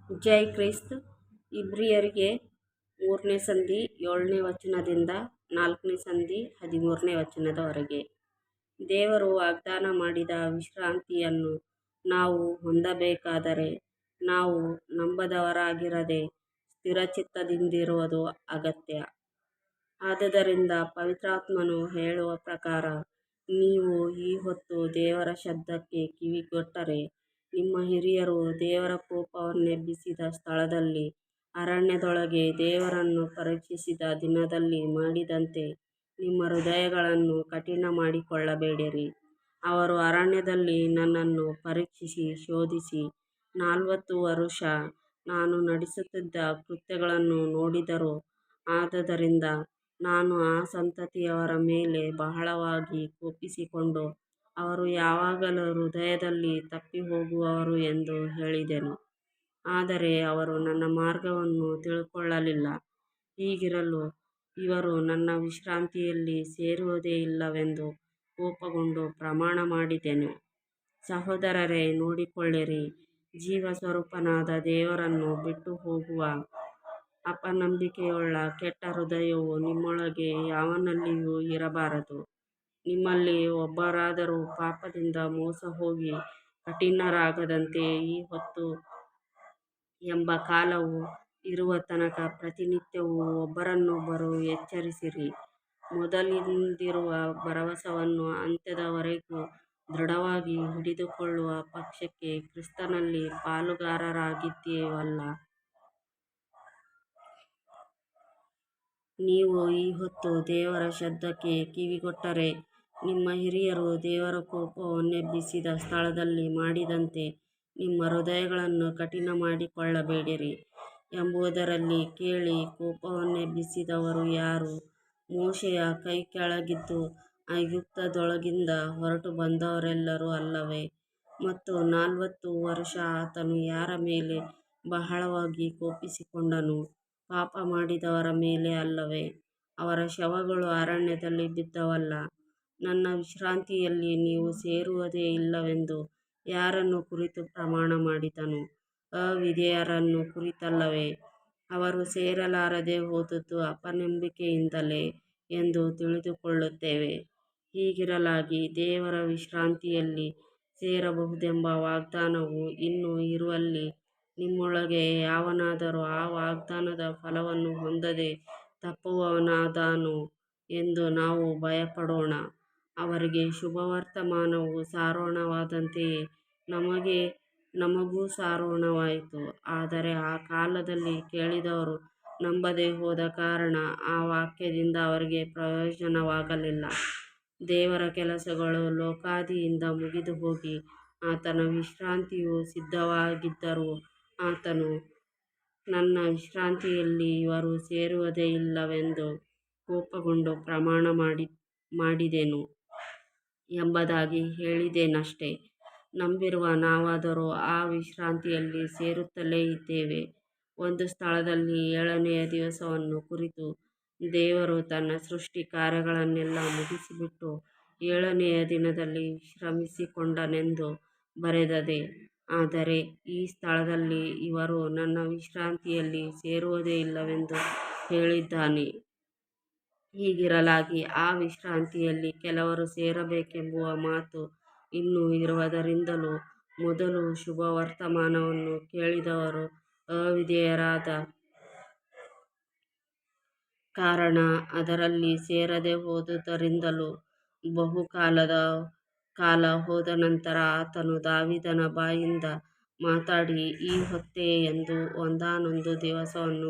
ಜೈ ಕ್ರಿಸ್ತ. ಇಬ್ರಿಯರಿಗೆ 3ನೇ ಸಂಧಿ 7ನೇ ವಚನದಿಂದ 4ನೇ ಸಂಧಿ 13ನೇ ವಚನದವರೆಗೆ. ದೇವರು ವಾಗ್ದಾನ ಮಾಡಿದ ವಿಶ್ರಾಂತಿಯನ್ನು ನಾವು ಹೊಂದಬೇಕಾದರೆ ನಾವು ನಂಬದವರಾಗಿರದೆ ಸ್ಥಿರಚಿತ್ತದಿಂದಿರುವುದು ಅಗತ್ಯ. ಆದದರಿಂದ ಪವಿತ್ರಾತ್ಮನು ಹೇಳುವ ಪ್ರಕಾರ ನೀವು ಈ ಹೊತ್ತು ದೇವರ ಶಬ್ದಕ್ಕೆ ಕಿವಿಗೊಟ್ಟರೆ, ನಿಮ್ಮ ಹಿರಿಯರು ದೇವರ ಕೋಪವನ್ನೆಬ್ಬಿಸಿದ ಸ್ಥಳದಲ್ಲಿ ಅರಣ್ಯದೊಳಗೆ ದೇವರನ್ನು ಪರೀಕ್ಷಿಸಿದ ದಿನದಲ್ಲಿ ಮಾಡಿದಂತೆ ನಿಮ್ಮ ಹೃದಯಗಳನ್ನು ಕಠಿಣ ಮಾಡಿಕೊಳ್ಳಬೇಡಿರಿ. ಅವರು ಅರಣ್ಯದಲ್ಲಿ ನನ್ನನ್ನು ಪರೀಕ್ಷಿಸಿ ಶೋಧಿಸಿ 40 ವರುಷ ನಾನು ನಡೆಸುತ್ತಿದ್ದ ಕೃತ್ಯಗಳನ್ನು ನೋಡಿದರು. ಆದದರಿಂದ ನಾನು ಆ ಸಂತತಿಯವರ ಮೇಲೆ ಬಹಳವಾಗಿ ಕೋಪಿಸಿಕೊಂಡು, ಅವರು ಯಾವಾಗಲೂ ಹೃದಯದಲ್ಲಿ ತಪ್ಪಿಹೋಗುವರು ಎಂದು ಹೇಳಿದೆನು. ಆದರೆ ಅವರು ನನ್ನ ಮಾರ್ಗವನ್ನು ತಿಳುಕೊಳ್ಳಲಿಲ್ಲ. ಹೀಗಿರಲು ಇವರು ನನ್ನ ವಿಶ್ರಾಂತಿಯಲ್ಲಿ ಸೇರುವುದೇ ಇಲ್ಲವೆಂದು ಕೋಪಗೊಂಡು ಪ್ರಮಾಣ ಮಾಡಿದೆನು. ಸಹೋದರರೇ, ನೋಡಿಕೊಳ್ಳಿರಿ, ಜೀವಸ್ವರೂಪನಾದ ದೇವರನ್ನು ಬಿಟ್ಟುಹೋಗುವ ಅಪನಂಬಿಕೆಯುಳ್ಳ ಕೆಟ್ಟ ಹೃದಯವು ನಿಮ್ಮೊಳಗೆ ಯಾವನಲ್ಲಿಯೂ ಇರಬಾರದು. ನಿಮ್ಮಲ್ಲಿ ಒಬ್ಬರಾದರೂ ಪಾಪದಿಂದ ಮೋಸಹೋಗಿ ಕಠಿಣರಾಗದಂತೆ ಈ ಹೊತ್ತು ಎಂಬ ಕಾಲವು ಇರುವ ತನಕ ಪ್ರತಿನಿತ್ಯವೂ ಒಬ್ಬರನ್ನೊಬ್ಬರು ಎಚ್ಚರಿಸಿರಿ. ಮೊದಲಿಂದಿರುವ ಭರವಸೆಯನ್ನು ಅಂತ್ಯದವರೆಗೂ ದೃಢವಾಗಿ ಹಿಡಿದುಕೊಳ್ಳುವ ಪಕ್ಷಕ್ಕೆ ಕ್ರಿಸ್ತನಲ್ಲಿ ಪಾಲುಗಾರರಾಗಿದ್ದೇವಲ್ಲ. ನೀವು ಈ ಹೊತ್ತು ದೇವರ ಶಬ್ದಕ್ಕೆ ಕಿವಿಗೊಟ್ಟರೆ, ನಿಮ್ಮ ಹಿರಿಯರು ದೇವರ ಕೋಪವನ್ನೆಬ್ಬಿಸಿದ ಸ್ಥಳದಲ್ಲಿ ಮಾಡಿದಂತೆ ನಿಮ್ಮ ಹೃದಯಗಳನ್ನು ಕಠಿಣ ಮಾಡಿಕೊಳ್ಳಬೇಡಿರಿ ಎಂಬುದರಲ್ಲಿ ಕೇಳಿ. ಕೋಪವನ್ನೆಬ್ಬಿಸಿದವರು ಯಾರು? ಮೋಶೆಯ ಕೈಕೆಳಗಿದ್ದು ಐಗುಪ್ತದೊಳಗಿಂದ ಹೊರಟು ಬಂದವರೆಲ್ಲರೂ ಅಲ್ಲವೇ? ಮತ್ತು 40 ವರುಷ ಆತನು ಯಾರ ಮೇಲೆ ಬಹಳವಾಗಿ ಕೋಪಿಸಿಕೊಂಡನು? ಪಾಪ ಮಾಡಿದವರ ಮೇಲೆ ಅಲ್ಲವೇ? ಅವರ ಶವಗಳು ಅರಣ್ಯದಲ್ಲಿ ಬಿದ್ದವಲ್ಲ. ನನ್ನ ವಿಶ್ರಾಂತಿಯಲ್ಲಿ ನೀವು ಸೇರುವುದೇ ಇಲ್ಲವೆಂದು ಯಾರನ್ನು ಕುರಿತು ಪ್ರಮಾಣ ಮಾಡಿದನು? ಅವಿಧೇಯರನ್ನು ಕುರಿತಲ್ಲವೇ? ಅವರು ಸೇರಲಾರದೆ ಹೋದದ್ದು ಅಪನಂಬಿಕೆಯಿಂದಲೇ ಎಂದು ತಿಳಿದುಕೊಳ್ಳುತ್ತೇವೆ. ಹೀಗಿರಲಾಗಿ ದೇವರ ವಿಶ್ರಾಂತಿಯಲ್ಲಿ ಸೇರಬಹುದೆಂಬ ವಾಗ್ದಾನವು ಇನ್ನೂ ಇರುವಲ್ಲಿ ನಿಮ್ಮೊಳಗೆ ಯಾವನಾದರೂ ಆ ವಾಗ್ದಾನದ ಫಲವನ್ನು ಹೊಂದದೆ ತಪ್ಪುವವನಾದನೋ ಎಂದು ನಾವು ಭಯಪಡೋಣ. ಅವರಿಗೆ ಶುಭವರ್ತಮಾನವು ಸಾರೋಣವಾದಂತೆಯೇ ನಮಗೂ ಸಾರೋಣವಾಯಿತು. ಆದರೆ ಆ ಕಾಲದಲ್ಲಿ ಕೇಳಿದವರು ನಂಬದೆ ಹೋದ ಕಾರಣ ಆ ವಾಕ್ಯದಿಂದ ಅವರಿಗೆ ಪ್ರಯೋಜನವಾಗಲಿಲ್ಲ. ದೇವರ ಕೆಲಸಗಳು ಲೋಕಾದಿಯಿಂದ ಮುಗಿದುಹೋಗಿ ಆತನ ವಿಶ್ರಾಂತಿಯು ಸಿದ್ಧವಾಗಿದ್ದರೂ ಆತನು, ನನ್ನ ವಿಶ್ರಾಂತಿಯಲ್ಲಿ ಇವರು ಸೇರುವುದೇ ಇಲ್ಲವೆಂದು ಕೋಪಗೊಂಡು ಪ್ರಮಾಣ ಮಾಡಿದೆನು ಎಂಬುದಾಗಿ ಹೇಳಿದೆನಷ್ಟೆ. ನಂಬಿರುವ ನಾವಾದರೋ ಆ ವಿಶ್ರಾಂತಿಯಲ್ಲಿ ಸೇರುತ್ತಲೇ ಇದ್ದೇವೆ. ಒಂದು ಸ್ಥಳದಲ್ಲಿ 7ನೆಯ ದಿವಸವನ್ನು ಕುರಿತು ದೇವರು ತನ್ನ ಸೃಷ್ಟಿ ಕಾರ್ಯಗಳನ್ನೆಲ್ಲ ಮುಗಿಸಿಬಿಟ್ಟು 7ನೆಯ ದಿನದಲ್ಲಿ ವಿಶ್ರಮಿಸಿಕೊಂಡನೆಂದು ಬರೆದದೆ. ಆದರೆ ಈ ಸ್ಥಳದಲ್ಲಿ ಇವರು ನನ್ನ ವಿಶ್ರಾಂತಿಯಲ್ಲಿ ಸೇರುವುದೇ ಇಲ್ಲವೆಂದು ಹೇಳಿದ್ದಾನೆ. ಹೀಗಿರಲಾಗಿ ಆ ವಿಶ್ರಾಂತಿಯಲ್ಲಿ ಕೆಲವರು ಸೇರಬೇಕೆಂಬುವ ಮಾತು ಇನ್ನೂ ಇರುವುದರಿಂದಲೂ ಮೊದಲು ಶುಭವರ್ತಮಾನವನ್ನು ಕೇಳಿದವರು ಅವಿಧೇಯರಾದ ಕಾರಣ ಅದರಲ್ಲಿ ಸೇರದೆ ಹೋದುದರಿಂದಲೂ ಬಹುಕಾಲದ ಕಾಲ ಹೋದ ನಂತರ ಆತನು ದಾವೀದನ ಬಾಯಿಂದ ಮಾತಾಡಿ ಈ ಹೊತ್ತೇ ಎಂದು ಒಂದಾನೊಂದು ದಿವಸವನ್ನು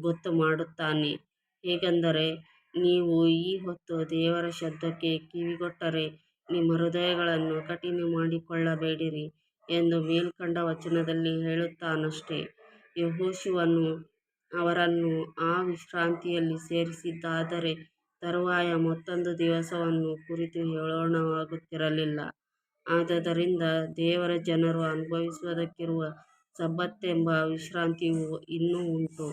ಗೊತ್ತುಮಾಡುತ್ತಾನೆ. ಹೇಗೆಂದರೆ, ನೀವು ಈ ಹೊತ್ತು ದೇವರ ಶಬ್ದಕ್ಕೆ ಕಿವಿಗೊಟ್ಟರೆ ನಿಮ್ಮ ಹೃದಯಗಳನ್ನು ಕಠಿಣ ಮಾಡಿಕೊಳ್ಳಬೇಡಿರಿ ಎಂದು ಮೇಲ್ಕಂಡ ವಚನದಲ್ಲಿ ಹೇಳುತ್ತಾನಷ್ಟೆ. ಯೆಹೋಶುವನು ಅವರನ್ನು ಆ ವಿಶ್ರಾಂತಿಯಲ್ಲಿ ಸೇರಿಸಿದ್ದಾದರೆ ತರುವಾಯ ಮತ್ತೊಂದು ದಿವಸವನ್ನು ಕುರಿತು ಹೇಳೋಣವಾಗುತ್ತಿರಲಿಲ್ಲ. ಆದದರಿಂದ ದೇವರ ಜನರು ಅನುಭವಿಸುವುದಕ್ಕಿರುವ ಸಬ್ಬತೆಂಬ ವಿಶ್ರಾಂತಿಯು ಇನ್ನೂ ಉಂಟು.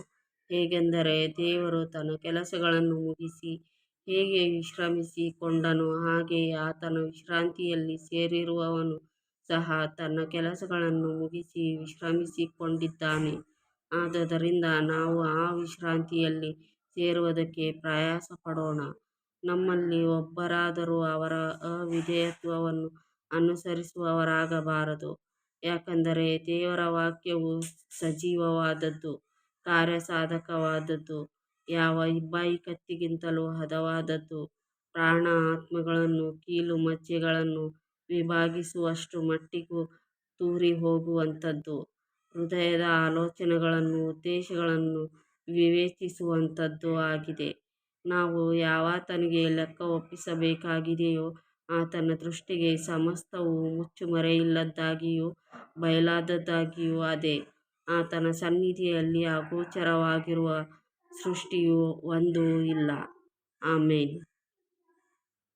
ಹೇಗೆಂದರೆ, ದೇವರು ತನ್ನ ಕೆಲಸಗಳನ್ನು ಮುಗಿಸಿ ಹೇಗೆ ವಿಶ್ರಮಿಸಿಕೊಂಡನೋ ಹಾಗೆಯೇ ಆತನ ವಿಶ್ರಾಂತಿಯಲ್ಲಿ ಸೇರಿರುವವನು ಸಹ ತನ್ನ ಕೆಲಸಗಳನ್ನು ಮುಗಿಸಿ ವಿಶ್ರಮಿಸಿಕೊಂಡಿದ್ದಾನೆ. ಆದುದರಿಂದ ನಾವು ಆ ವಿಶ್ರಾಂತಿಯಲ್ಲಿ ಸೇರುವುದಕ್ಕೆ ಪ್ರಯಾಸಪಡೋಣ. ನಮ್ಮಲ್ಲಿ ಒಬ್ಬರಾದರೂ ಅವರ ಅವಿಧೇಯತ್ವವನ್ನು ಅನುಸರಿಸುವವರಾಗಬಾರದು. ಯಾಕಂದರೆ ದೇವರ ವಾಕ್ಯವು ಸಜೀವವಾದದ್ದು, ಕಾರ್ಯಸಾಧಕವಾದದ್ದು, ಯಾವ ಇಬ್ಬಾಯಿ ಕತ್ತಿಗಿಂತಲೂ ಹದವಾದದ್ದು, ಪ್ರಾಣ ಆತ್ಮಗಳನ್ನು ಕೀಲು ಮಜ್ಜೆಗಳನ್ನು ವಿಭಾಗಿಸುವಷ್ಟು ಮಟ್ಟಿಗೂ ತೂರಿ ಹೋಗುವಂಥದ್ದು, ಹೃದಯದ ಆಲೋಚನೆಗಳನ್ನು ಉದ್ದೇಶಗಳನ್ನು ವಿವೇಚಿಸುವಂಥದ್ದು ಆಗಿದೆ. ನಾವು ಯಾವಾತನಿಗೆ ಲೆಕ್ಕ ಒಪ್ಪಿಸಬೇಕಾಗಿದೆಯೋ ಆತನ ದೃಷ್ಟಿಗೆ ಸಮಸ್ತವೂ ಮುಚ್ಚುಮರೆಯಿಲ್ಲದ್ದಾಗಿಯೂ ಬಯಲಾದದ್ದಾಗಿಯೂ ಅದೇ. ಆತನ ಸನ್ನಿಧಿಯಲ್ಲಿ ಅಗೋಚರವಾಗಿರುವ ಸೃಷ್ಟಿಯು ಒಂದೂ ಇಲ್ಲ. ಆಮೆನ್.